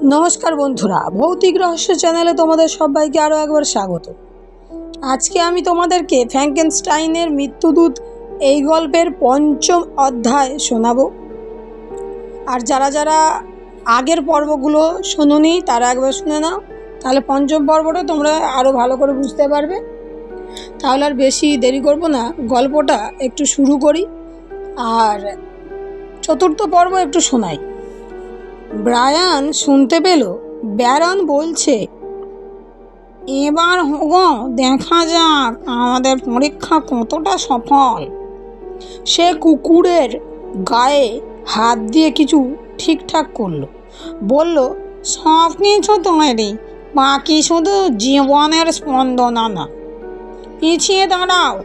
নমস্কার বন্ধুরা, ভৌতিক রহস্য চ্যানেলে তোমাদের সবাইকে আরও একবার স্বাগত। আজকে আমি তোমাদেরকে ফ্র্যাঙ্কেনস্টাইনের মৃত্যুদূত এই গল্পের পঞ্চম অধ্যায় শোনাবো। আর যারা যারা আগের পর্বগুলো শোনোনি তারা একবার শুনে নাও, তাহলে পঞ্চম পর্বটা তোমরা আরও ভালো করে বুঝতে পারবে। তাহলে আর বেশি দেরি করব না, গল্পটা একটু শুরু করি। আর চতুর্থ পর্ব একটু শোনাই। ব্রায়ান শুনতে পেল ব্যারন বলছে, এবার গো দেখা যাক আমাদের পরীক্ষা কতটা সফল। সে কুকুরের গায়ে হাত দিয়ে কিছু ঠিকঠাক করলো, বলল, সব কিছু তৈরি, বাকি শুধু জীবনের স্পন্দন আনা। পিছিয়ে দাঁড়াও।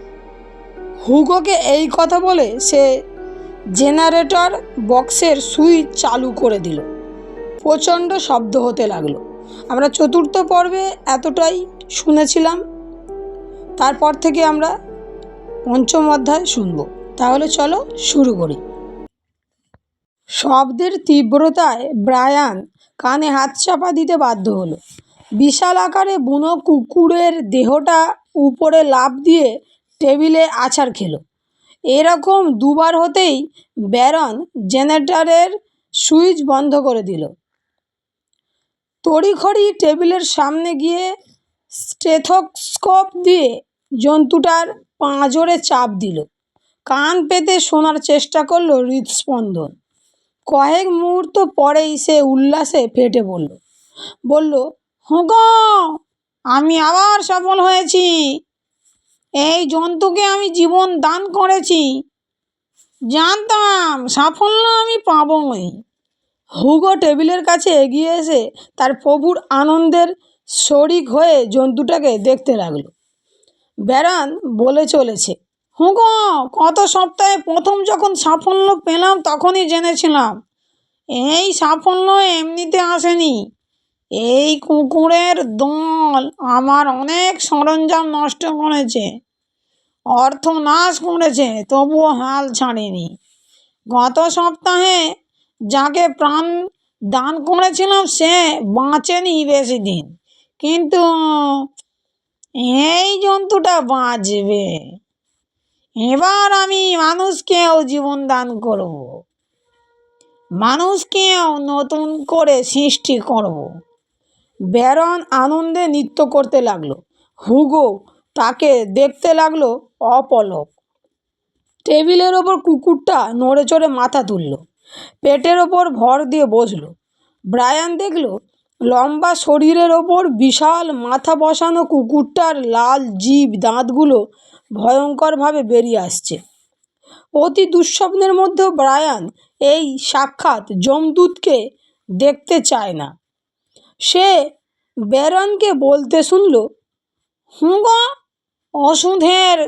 হুগোকে এই কথা বলে সে জেনারেটর বক্সের সুইচ চালু করে দিল। প্রচণ্ড শব্দ হতে লাগলো। আমরা চতুর্থ পর্বে এতটাই শুনেছিলাম, তারপর থেকে আমরা পঞ্চম অধ্যায় শুনব। তাহলে চলো শুরু করি। শব্দের তীব্রতায় ব্রায়ান কানে হাত চাপা দিতে বাধ্য হলো। বিশাল আকারে বুনো কুকুরের দেহটা উপরে লাফ দিয়ে টেবিলে আছাড় খেলো। এরকম দুবার হতেই ব্যারন জেনারেটরের সুইচ বন্ধ করে দিল। তড়িঘড়ি টেবিলের সামনে গিয়ে স্টেথোস্কোপ দিয়ে জন্তুটার পাঁজরে চাপ দিল। কান পেতে শোনার চেষ্টা করলো হৃদস্পন্দন। কয়েক মুহূর্ত পরেই সে উল্লাসে ফেটে বলল, হুগো, আমি আবার সফল হয়েছি। এই জন্তুকে আমি জীবন দান করেছি। জানতাম সাফল্য আমি পাবই। হুগো টেবিলের কাছে এগিয়ে এসে তার প্রভুর আনন্দের শরিক হয়ে জন্তুটাকে দেখতে লাগলো। ব্যারন বলে চলেছে, হুগো, গত সপ্তাহে প্রথম যখন সাফল্য পেলাম তখনই জেনেছিলাম এই সাফল্য এমনিতে আসেনি। এই কুকুরের দল আমার অনেক সরঞ্জাম নষ্ট করেছে, অর্থ নাশ করেছে, তবুও হাল ছাড়েনি। গত সপ্তাহে যাকে প্রাণ দান করেছিলাম সে বাঁচেনি বেশি দিন, কিন্তু এই জন্তুটা বাঁচবে। এবার আমি মানুষকেও জীবন দান করব, মানুষকেও নতুন করে সৃষ্টি করব। ব্যারন আনন্দে নৃত্য করতে লাগলো। হুগো তাকে দেখতে লাগলো অপলক। টেবিলের ওপর কুকুরটা নড়ে চড়ে মাথা তুলল, পেটের ওপর ভর দিয়ে বসলো। ব্রায়ান দেখল লম্বা শরীরের ওপর বিশাল মাথা বসানো কুকুরটার লাল জিভ দাঁতগুলো ভয়ঙ্করভাবে বেরিয়ে আসছে। অতি দুঃস্বপ্নের মধ্যেও ব্রায়ান এই সাক্ষাৎ যমদূতকে দেখতে চায় না। সে ব্যারনকে বলতে শুনল, হুগো, ওষুধের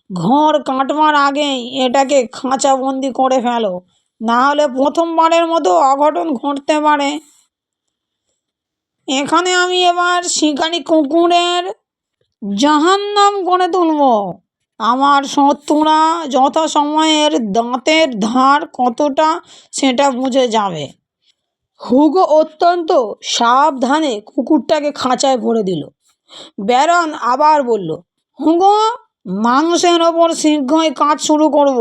ঘর কাটবার আগেই এটাকে খাঁচাবন্দি করে ফেলো, না হলে প্রথমবারের মতো অঘটন ঘটতে পারে। এখানে আমি এবার শিকারী কুকুরের জাহান্নাম করে তুলব। আমার শত্রুরা যথাসময়ের দাঁতের ধার কতটা সেটা বুঝে যাবে। হুগো অত্যন্ত সাবধানে কুকুরটাকে খাঁচায় ভরে দিল। ব্যারন আবার বলল, হুগো, মানুষের ওপর শীঘ্রই কাজ শুরু করব,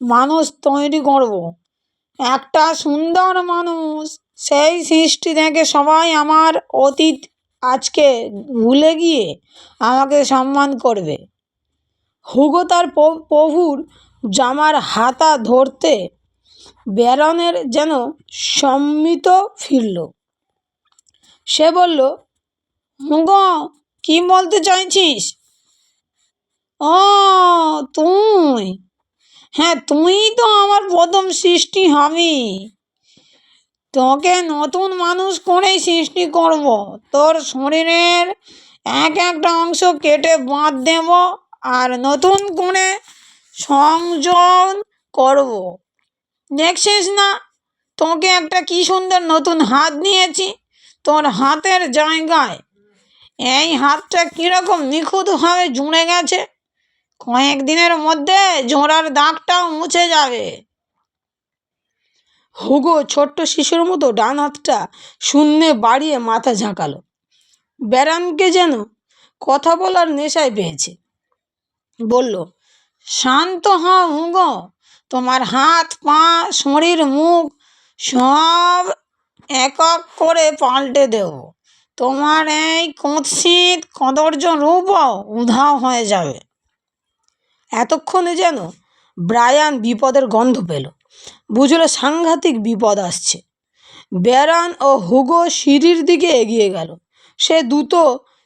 মানুষ তৈরি করব, একটা সুন্দর মানুষ। সেই সৃষ্টি থেকে সবাই আমার অতীত আজকে ভুলে গিয়ে আমাকে সম্মান করবে। হুগো তার প্রভুর জামার হাতা ধরতে ব্যারনের যেন সম্মিত ফিরল। সে বলল, হুগো, কি বলতে চাইছিস? ও তুই? হ্যাঁ, তুই তো আমার প্রথম সৃষ্টি হবি। তোকে নতুন মানুষ করেই সৃষ্টি করব। তোর শরীরের একটা অংশ কেটে বাদ দেব আর নতুন করে সংযোজন করব। দেখছিস না, তোকে একটা কি সুন্দর নতুন হাত দিয়েছি। তোর হাতের জায়গায় এই হাতটা কীরকম নিখুঁতভাবে জুড়ে গেছে। কয়েকদিনের মধ্যে জোড়ার দাগটাও মুছে যাবে। হুগো ছোট্ট শিশুর মতো ডান হাতটা শূন্যে বাড়িয়ে মাথা ঝাঁকালো। ব্যারনকে যেন কথা বলার নেশায় পেয়েছে। বলল, শান্ত হও হুগো, তোমার হাত পা শরীর মুখ সব এক এক করে পাল্টে দেব। তোমার এই কুৎসিত কদর্য রূপও উধাও হয়ে যাবে। এতক্ষণে যেন ব্রায়ান বিপদের গন্ধ পেল, বুঝলো সাংঘাতিক বিপদ আসছে। ব্যারন ও হুগো সিঁড়ির দিকে এগিয়ে গেল। সে দ্রুত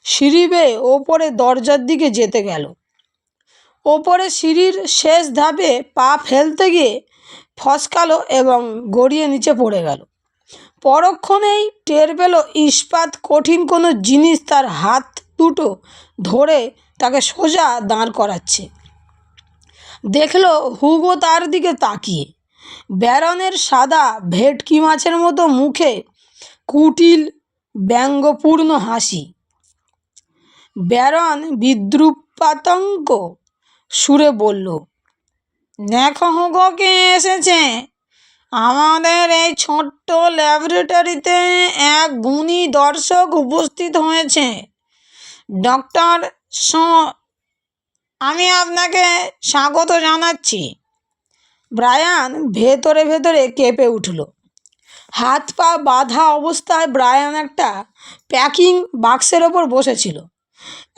সিঁড়ি বেয়ে ওপরে দরজার দিকে যেতে গেল। ওপরে সিঁড়ির শেষ ধাপে পা ফেলতে গিয়ে ফসকালো এবং গড়িয়ে নিচে পড়ে গেল। পরক্ষণেই টের পেল ইস্পাত কঠিন কোনো জিনিস তার হাত দুটো ধরে তাকে সোজা দাঁড় করাচ্ছে। দেখলো হুগো তার দিকে তাকিয়ে। ব্যারনের সাদা ভেটকি মাছের মতো মুখে কুটিল ব্যঙ্গপূর্ণ হাসি। ব্যারন বিদ্রুপাতঙ্ক সুরে বলল, দেখো হুগো কে এসেছে। আমাদের এই ছোট্ট ল্যাবরেটরিতে এক গুণী দর্শক উপস্থিত হয়েছে। ডক্টর আমি আপনাকে স্বাগত জানাচ্ছি। ব্রায়ান ভেতরে ভেতরে কেঁপে উঠল। হাত পা বাঁধা অবস্থায় ব্রায়ান একটা প্যাকিং বাক্সের ওপর বসেছিল।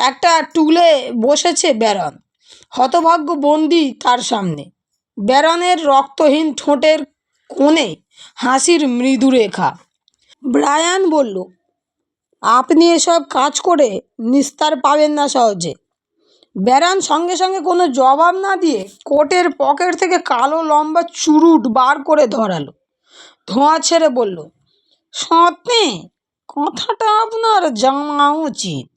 একটা টুলে বসেছে ব্যারন, হতভাগ্য বন্দি তার সামনে। ব্যারনের রক্তহীন ঠোঁটের কোণে হাসির মৃদু রেখা। ব্রায়ান বলল, আপনি এসব কাজ করে নিস্তার পাবেন না সহজে। ব্যারন সঙ্গে সঙ্গে কোনো জবাব না দিয়ে কোটের পকেট থেকে কালো লম্বা চুরুট বার করে ধরালো। ধোঁয়া ছেড়ে বলল, সত্যি কথাটা আপনার জানা উচিত।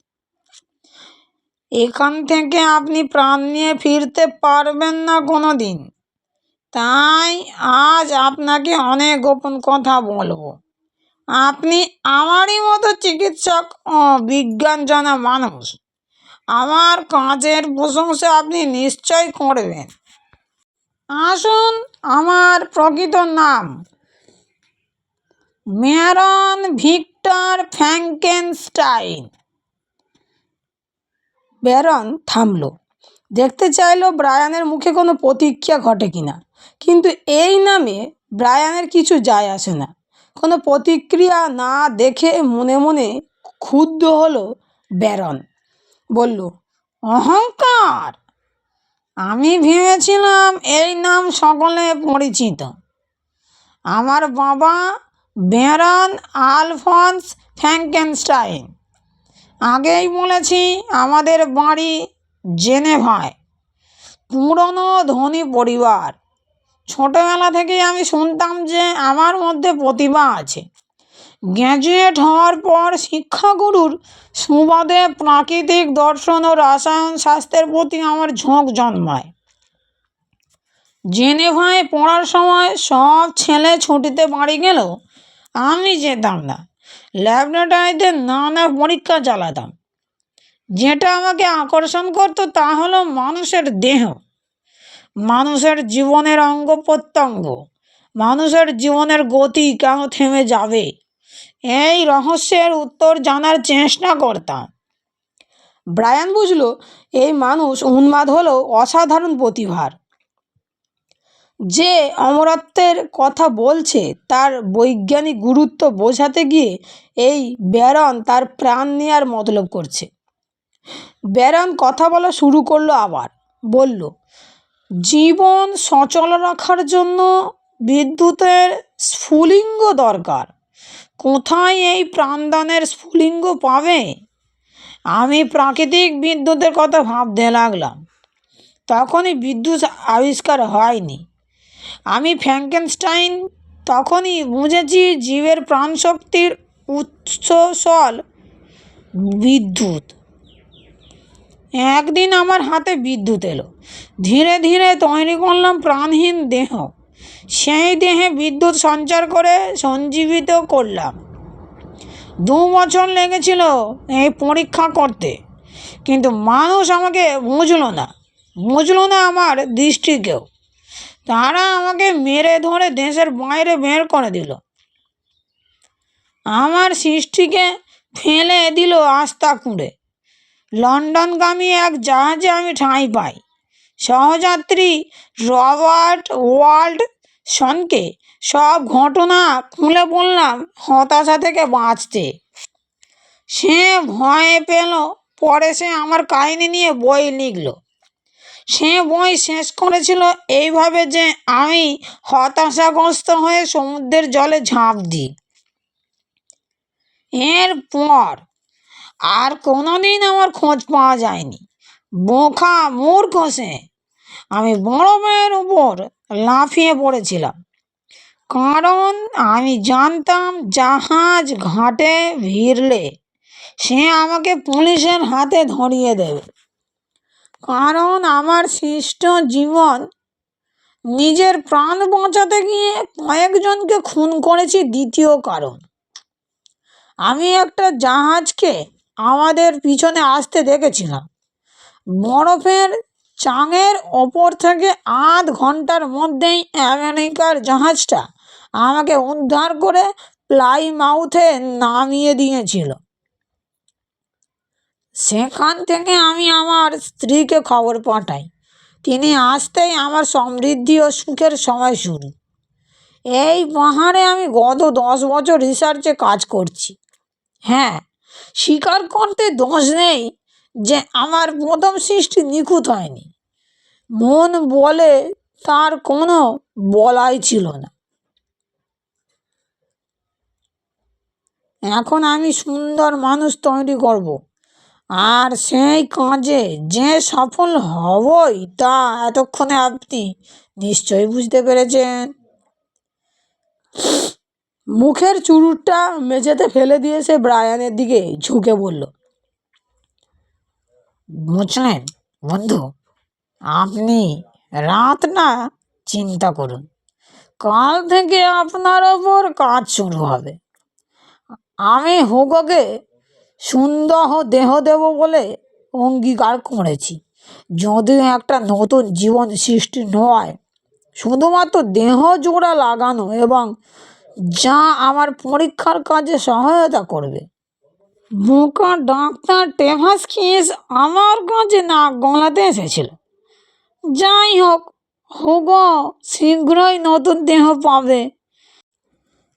এখান থেকে আপনি প্রাণ নিয়ে ফিরতে পারবেন না কোনো দিন। তাই আজ আপনাকে অনেক গোপন কথা বলবো। আপনি আমারই মতো চিকিৎসক ও বিজ্ঞান জানা মানুষ। আমার কাজের প্রশংসা আপনি নিশ্চয় করবেন। আসুন, আমার প্রকৃত নাম ম্যারন ভিক্টর ফ্র্যাঙ্কেনস্টাইন। ব্যারন থামল, দেখতে চাইল ব্রায়ানের মুখে কোনো প্রতিক্রিয়া ঘটে কিনা, কিন্তু এই নামে ব্রায়ানের কিছু যায় আসে না। কোনো প্রতিক্রিয়া না দেখে মনে মনে ক্ষুব্ধ হলো ব্যারন। বলল, অহংকার! আমি ভেবেছিলাম এই নাম সকলে পরিচিত। আমার বাবা ব্যারন আলফন্স ফ্র্যাঙ্কেনস্টাইন। আগেই বলেছি, আমাদের বাড়ি জেনেভায়। পুরনো ধনী পরিবার। ছোটোবেলা থেকেই আমি শুনতাম যে আমার মধ্যে প্রতিভা আছে। গ্র্যাজুয়েট হওয়ার পর শিক্ষাগুরুর সুবাদে প্রাকৃতিক দর্শন ও রসায়ন শাস্ত্রের প্রতি আমার ঝোঁক জন্মায়। জেনেভায় পড়ার সময় সব ছেলে ছুটিতে বাড়ি গেলেও আমি যেতাম না। ল্যাবরেটরিতে নানা পরীক্ষা চালাতাম। যেটা আমাকে আকর্ষণ করতো তা হলো মানুষের দেহ, মানুষের জীবনের অঙ্গ প্রত্যঙ্গ, মানুষের জীবনের গতি কেন থেমে যাবে, এই রহস্যের উত্তর জানার চেষ্টা করতাম। ব্রায়ান বুঝল এই মানুষ উন্মাদ হলেও অসাধারণ প্রতিভার। যে অমরত্বের কথা বলছে তার বৈজ্ঞানিক গুরুত্ব বোঝাতে গিয়ে এই ব্যারন তার প্রাণ নেওয়ার মতলব করছে। ব্যারন কথা বলা শুরু করলো আবার। বলল, জীবন সচল রাখার জন্য বিদ্যুতের স্ফুলিঙ্গ দরকার। কোথায় এই প্রাণদানের স্ফুলিঙ্গ পাবে? আমি প্রাকৃতিক বিদ্যুতের কথা ভাবতে লাগলাম। তখনই বিদ্যুৎ আবিষ্কার হয়নি। আমি ফ্র্যাঙ্কেনস্টাইন তখনই বুঝেছি জীবের প্রাণশক্তির উৎসস্থল বিদ্যুৎ। একদিন আমার হাতে বিদ্যুৎ এলো। ধীরে ধীরে তৈরি করলাম প্রাণহীন দেহ। সেই দেহে বিদ্যুৎ সঞ্চার করে সঞ্জীবিত করলাম। 2 বছর লেগেছিল এই পরীক্ষা করতে, কিন্তু মানুষ আমাকে বুঝলো না আমার দৃষ্টিকেও। তারা আমাকে মেরে ধরে দেশের বাইরে বের করে দিল। আমার সৃষ্টিকে ফেলে দিল আস্তা কুঁড়ে। লন্ডনগামী এক জাহাজে আমি ঠাঁই পাই। সহযাত্রী রবার্ট ওয়াল্ডসনকে সব ঘটনা খুলে বললাম হতাশা থেকে বাঁচতে। সে ভয় পেল। পরে সে আমার কাহিনী নিয়ে বই লিখল। সে বই শেষ করেছিল এইভাবে যে আমি হতাশাগ্রস্ত হয়ে সমুদ্রের জলে ঝাঁপ দিই। এরপর আর কোনোদিন আমার খোঁজ পাওয়া যায়নি। বোকা মূর্খ সে। আমি বরফের উপর লাফিয়ে পড়েছিলাম, কারণ আমি জানতাম জাহাজ ঘাটে ভিড়লে সে আমাকে পুলিশের হাতে ধরিয়ে দেবে। কারণ আমার সৃষ্ট জীবন নিজের প্রাণ বাঁচাতে গিয়ে কয়েকজনকে খুন করেছি। দ্বিতীয় কারণ, আমি একটা জাহাজকে আমাদের পিছনে আসতে দেখেছিলাম। বরফের চাঙের ওপর থেকে আধ ঘন্টার মধ্যেই আমেরিকার জাহাজটা আমাকে উদ্ধার করে প্লাইমাউথে নামিয়ে দিয়েছিল। সেখান থেকে আমি আমার স্ত্রীকে খবর পাঠাই। তিনি আসতেই আমার সমৃদ্ধি ও সুখের সময় শুরু। এই পাহাড়ে আমি গত 10 বছর রিসার্চে কাজ করছি। হ্যাঁ, স্বীকার করতে দোষ নেই যে আমার প্রথম সৃষ্টি নিখুঁত হয়নি। মন বলে তার কোনো বলাই ছিল না। এখন আমি সুন্দর মানুষ তৈরি করব, আর সেই কাজে যে সফল হবই তা এতক্ষণে আপনি নিশ্চয়ই বুঝতে পেরেছেন। মুখের চুরুটটা মেঝেতে ফেলে দিয়ে সে ব্রায়ানের দিকে ঝুঁকে বলল, বুঝলেন বন্ধু, আপনি রাত না চিন্তা করুন। কাল থেকে আপনার ওপর কাজ শুরু হবে। আমি হুগোকে সুন্দর দেহ দেব বলে অঙ্গীকার করেছি। যদিও একটা নতুন জীবন সৃষ্টি নয়, শুধুমাত্র দেহ জোড়া লাগানো, এবং যা আমার পরীক্ষার কাজে সহায়তা করবে। বোকা ডাক্তার টেভাস্কিস আমার কাছে নাক গলাতে এসেছিল। যাই হোক, হুগো শীঘ্রই নতুন দেহ পাবে।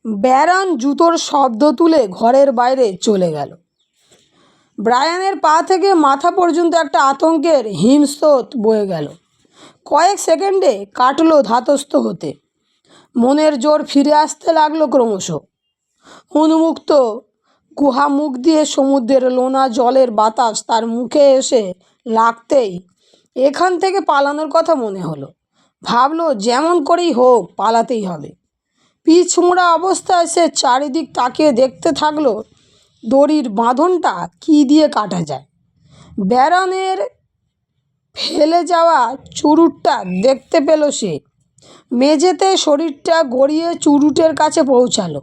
ব্যারন জুতোর শব্দ তুলে ঘরের বাইরে চলে গেল। ব্রায়ানের পা থেকে মাথা পর্যন্ত একটা আতঙ্কের হিমস্রোত বয়ে গেল। কয়েক সেকেন্ডে কাটল ধাতস্থ হতে। মনের জোর ফিরে আসতে লাগলো ক্রমশ। উন্মুক্ত গুহা মুখ দিয়ে সমুদ্রের লোনা জলের বাতাস তার মুখে এসে লাগতেই এখান থেকে পালানোর কথা মনে হলো। ভাবলো যেমন করেই হোক পালাতেই হবে। পিছমোড়া অবস্থায় সে চারিদিক তাকিয়ে দেখতে থাকলো দড়ির বাঁধনটা কী দিয়ে কাটা যায়। ব্যারনের ফেলে যাওয়া চুরুটটা দেখতে পেল সে। মেঝেতে শরীরটা গড়িয়ে চুরুটের কাছে পৌঁছালো।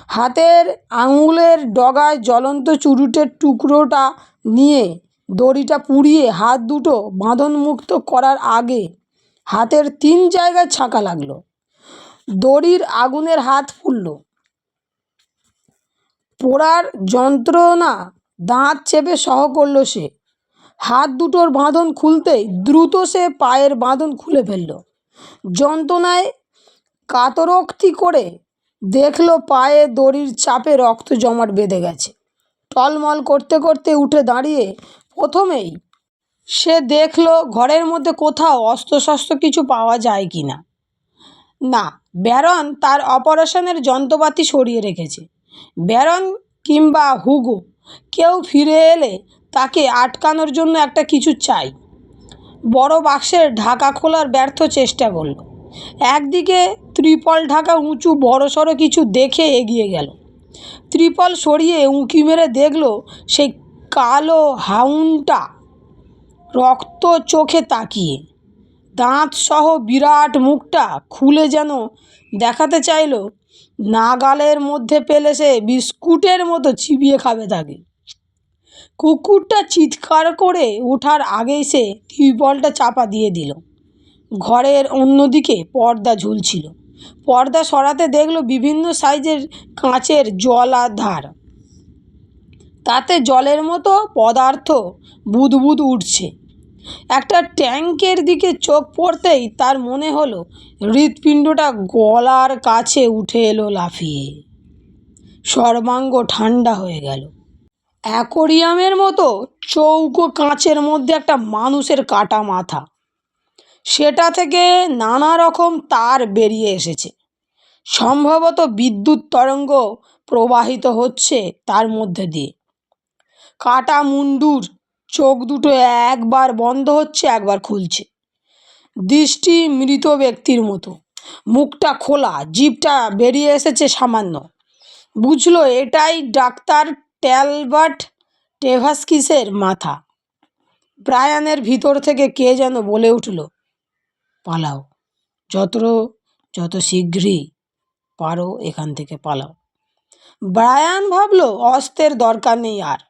হাতের আঙুলের ডগায় জ্বলন্ত চুরুটের টুকরোটা নিয়ে দড়িটা পুড়িয়ে হাত দুটো বাঁধনমুক্ত করার আগে হাতের 3 জায়গায় ছাকা লাগলো। দড়ির আগুনের হাত ফুলল। পোড়ার যন্ত্রণা দাঁত চেপে সহ করল সে। হাত দুটোর বাঁধন খুলতেই দ্রুত সে পায়ের বাঁধন খুলে ফেলল। যন্ত্রণায় কাতরোক্তি করে দেখল পায়ে দড়ির চাপে রক্ত জমাট বেঁধে গেছে। টলমল করতে করতে উঠে দাঁড়িয়ে প্রথমেই সে দেখল ঘরের মধ্যে কোথাও অস্ত্রশস্ত্র কিছু পাওয়া যায় কি না। না, ব্যারন তার অপারেশনের যন্ত্রপাতি সরিয়ে রেখেছে। ব্যারন কিংবা হুগো কেউ ফিরে এলে তাকে আটকানোর জন্য একটা কিছু চাই। বড় বাক্সের ঢাকা খোলার ব্যর্থ চেষ্টা করল। একদিকে ত্রিপল ঢাকা উঁচু বড়সড় কিছু দেখে এগিয়ে গেল। ত্রিপল সরিয়ে উঁকি মেরে দেখল সেই কালো হাউন্ডটা রক্ত চোখে তাকিয়ে, দাঁত সহ বিরাট মুখটা খুলে যেন দেখাতে চাইল নাগালের মধ্যে পেলে সে বিস্কুটের মতো চিবিয়ে খাবে তাকে। কুকুরটা চিৎকার করে ওঠার আগেই সে ত্রিপলটা চাপা দিয়ে দিল। ঘরের অন্যদিকে পর্দা ঝুলছিল। পর্দা সরাতে দেখলো বিভিন্ন সাইজের কাঁচের জলাধার, তাতে জলের মতো পদার্থ বুদবুদ উঠছে। একটা ট্যাঙ্কের দিকে চোখ পড়তেই তার মনে হলো হৃৎপিণ্ডটা গলার কাছে উঠে এলো লাফিয়ে। সর্বাঙ্গ ঠান্ডা হয়ে গেল। অ্যাকোরিয়ামের মতো চৌকো কাঁচের মধ্যে একটা মানুষের কাটা মাথা, সেটা থেকে নানা রকম তার বেরিয়ে এসেছে। সম্ভবত বিদ্যুৎ তরঙ্গ প্রবাহিত হচ্ছে তার মধ্যে দিয়ে। কাটা মুন্ডুর চোখ দুটো একবার বন্ধ হচ্ছে, একবার খুলছে। দৃষ্টি মৃত ব্যক্তির মতো, মুখটা খোলা, জিভটা বেরিয়ে এসেছে সামান্য। বুঝলো এটাই ডাক্তার ট্যালবার্ট টেভাস্কিসের মাথা। ব্রায়ানের ভিতর থেকে কে যেন বলে উঠল, পালাও, যত শীঘ্রই পারো এখান থেকে পালাও। ব্রায়ান ভাবলো অস্ত্রের দরকার নেই আর।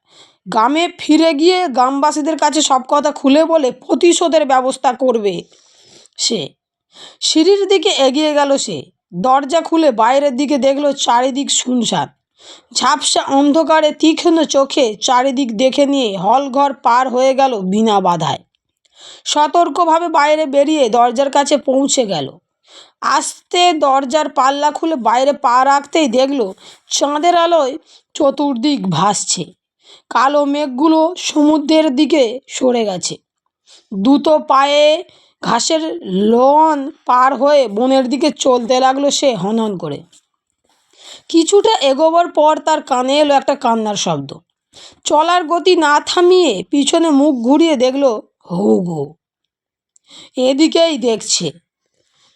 গ্রামে ফিরে গিয়ে গ্রামবাসীদের কাছে সব কথা খুলে বলে প্রতিশোধের ব্যবস্থা করবে সে। সিঁড়ির দিকে এগিয়ে গেল সে। দরজা খুলে বাইরের দিকে দেখলো চারিদিক শুনশান। ঝাপসা অন্ধকারে তীক্ষ্ণ চোখে চারিদিক দেখে নিয়ে হলঘর পার হয়ে গেল বিনা বাধায়। সতর্কভাবে বাইরে বেরিয়ে দরজার কাছে পৌঁছে গেল। আস্তে দরজার পাল্লা খুলে বাইরে পা রাখতেই দেখলো চাঁদের আলোয় চতুর্দিক ভাসছে। কালো মেঘগুলো সমুদ্রের দিকে সরে গেছে। দ্রুত পায়ে ঘাসের লন পার হয়ে বনের দিকে চলতে লাগলো সে হনহন করে। কিছুটা এগোবার পর তার কানে এলো একটা কান্নার শব্দ। চলার গতি না থামিয়ে পিছনে মুখ ঘুরিয়ে দেখলো হুগো এদিকেই দেখছে।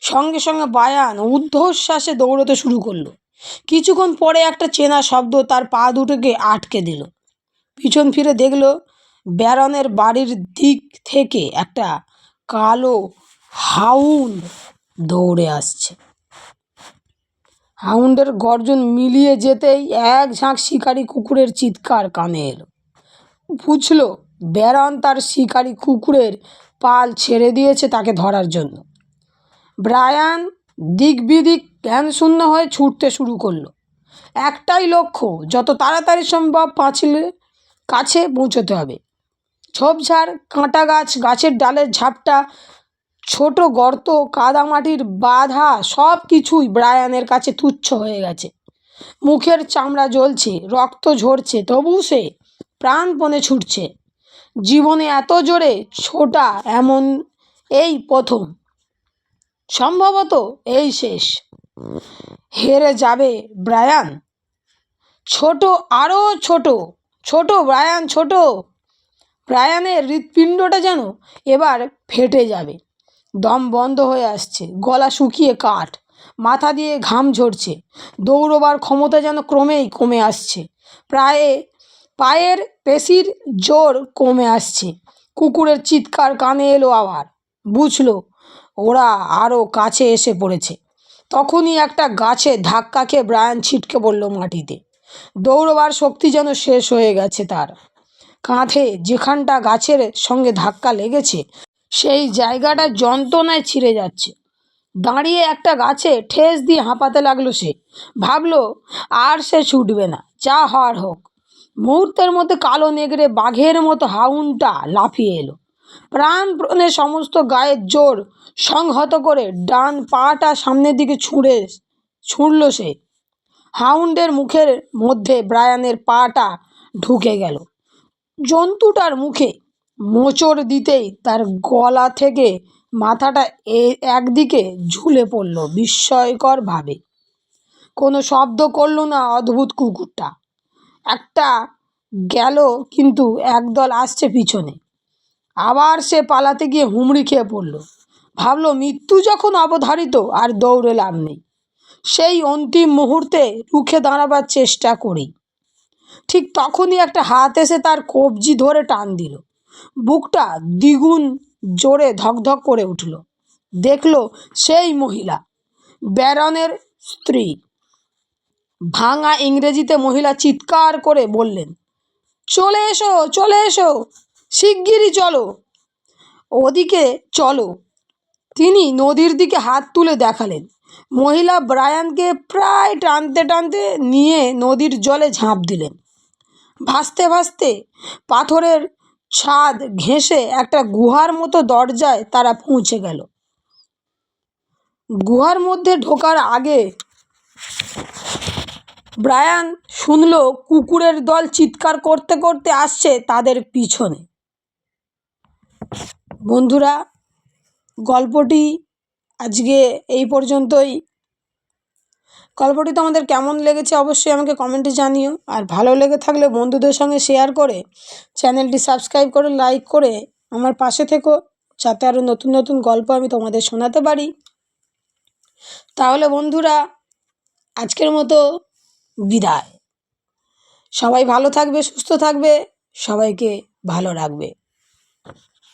সঙ্গে সঙ্গে ব্রায়ান ঊর্ধ্বশ্বাসে দৌড়তে শুরু করলো। কিছুক্ষণ পরে একটা চেনা শব্দ তার পা দুটোকে আটকে দিল। পিছন ফিরে দেখলো ব্যারনের বাড়ির দিক থেকে একটা কালো হাউন্ড দৌড়ে আসছে। হাউন্ডের গর্জন মিলিয়ে যেতেই এক ঝাঁক শিকারি কুকুরের চিৎকার কানে এলো। বুঝলো ব্যারন তার শিকারি কুকুরের পাল ছেড়ে দিয়েছে তাকে ধরার জন্য। ব্রায়ান দিক বিদিক জ্ঞানশূন্য হয়ে ছুটতে শুরু করলো। একটাই লক্ষ্য, যত তাড়াতাড়ি সম্ভব পাঁচিলের কাছে পৌঁছতে হবে। ঝোপঝাড়, কাঁটা গাছ, গাছের ডালের ঝাপটা, ছোট গর্ত, কাদামাটির বাধা, সব কিছুই ব্রায়ানের কাছে তুচ্ছ হয়ে গেছে। মুখের চামড়া জ্বলছে, রক্ত ঝরছে, তবু সে প্রাণপণে ছুটছে। জীবনে এত জোরে ছোটা এমন এই প্রথম, সম্ভবত এই শেষ। হেরে যাবে ব্রায়ান। ছোট, আরও ছোট, ছোট ব্রায়ান, ছোট। ব্রায়ানের হৃৎপিণ্ডটা যেন এবার ফেটে যাবে। দম বন্ধ হয়ে আসছে, গলা শুকিয়ে কাঠ, মাথা দিয়ে ঘাম ঝরছে। দৌড়বার ক্ষমতা যেন ক্রমেই কমে আসছে। পায়ের পেশির জোর কমে আসছে। কুকুরের চিৎকার কানে এলো আবার। বুঝলো ওরা আরও কাছে এসে পড়েছে। তখনই একটা গাছে ধাক্কা খেয়ে ব্রায়ান ছিটকে পড়ল মাটিতে। দৌড়বার শক্তি যেন শেষ হয়ে গেছে তার। কাঁধে যেখানটা গাছের সঙ্গে ধাক্কা লেগেছে সেই জায়গাটা যন্ত্রণায় ছিঁড়ে যাচ্ছে। দাঁড়িয়ে একটা গাছে ঠেস দিয়ে হাঁপাতে লাগলো সে। ভাবলো আর সে ছুটবে না, যা হওয়ার হোক। মুহূর্তের মধ্যে কালো নেগড়ে বাঘের মতো হাউন্ডটা লাফিয়ে এলো। প্রাণপণে সমস্ত গায়ের জোর সংহত করে ডান পাটা সামনের দিকে ছুঁড়ল সে। হাউন্ডের মুখের মধ্যে ব্রায়ানের পাটা ঢুকে গেল। জন্তুটার মুখে মোচড় দিতেই তার গলা থেকে মাথাটা একদিকে ঝুলে পড়ল বিস্ময়করভাবে। কোনো শব্দ করল না অদ্ভুত কুকুরটা। একটা গেল, কিন্তু একদল আসছে পিছনে। আবার সে পালাতে গিয়ে হুমড়ি খেয়ে পড়ল। ভাবলো মৃত্যু যখন অবধারিত আর দৌড়ে লাভ নেই। সেই অন্তিম মুহূর্তে রুখে দাঁড়াবার চেষ্টা করি। ঠিক তখনই একটা হাত এসে তার কবজি ধরে টান দিল। বুকটা দ্বিগুণ জোরে ধকধক করে উঠল। দেখলো সেই মহিলা, ব্যারনের স্ত্রী। ভাঙা ইংরেজিতে মহিলা চিৎকার করে বললেন, চলে এসো, চলে এসো, শিগগিরই চলো, ওদিকে চলো। তিনি নদীর দিকে হাত তুলে দেখালেন। মহিলা ব্রায়ানকে প্রায় টানতে টানতে নিয়ে নদীর জলে ঝাঁপ দিলেন। ভাসতে ভাসতে পাথরের ছাদ ঘেঁষে একটা গুহার মতো দরজায় তারা পৌঁছে গেল। গুহার মধ্যে ঢোকার আগে ব্রায়ান শুনল কুকুরের দল চিৎকার করতে করতে আসছে তাদের পিছনে। বন্ধুরা, গল্পটি আজকে এই পর্যন্তই। গল্পটি তোমাদের কেমন লেগেছে অবশ্যই আমাকে কমেন্টে জানিও। আর ভালো লেগে থাকলে বন্ধুদের সঙ্গে শেয়ার করে চ্যানেলটি সাবস্ক্রাইব করে লাইক করে আমার পাশে থেকো, যাতে আরও নতুন নতুন গল্প আমি তোমাদের শোনাতে পারি। তাহলে বন্ধুরা, আজকের মতো বিদায়। সবাই ভালো থাকবে, সুস্থ থাকবে, সবাইকে ভালো রাখবে।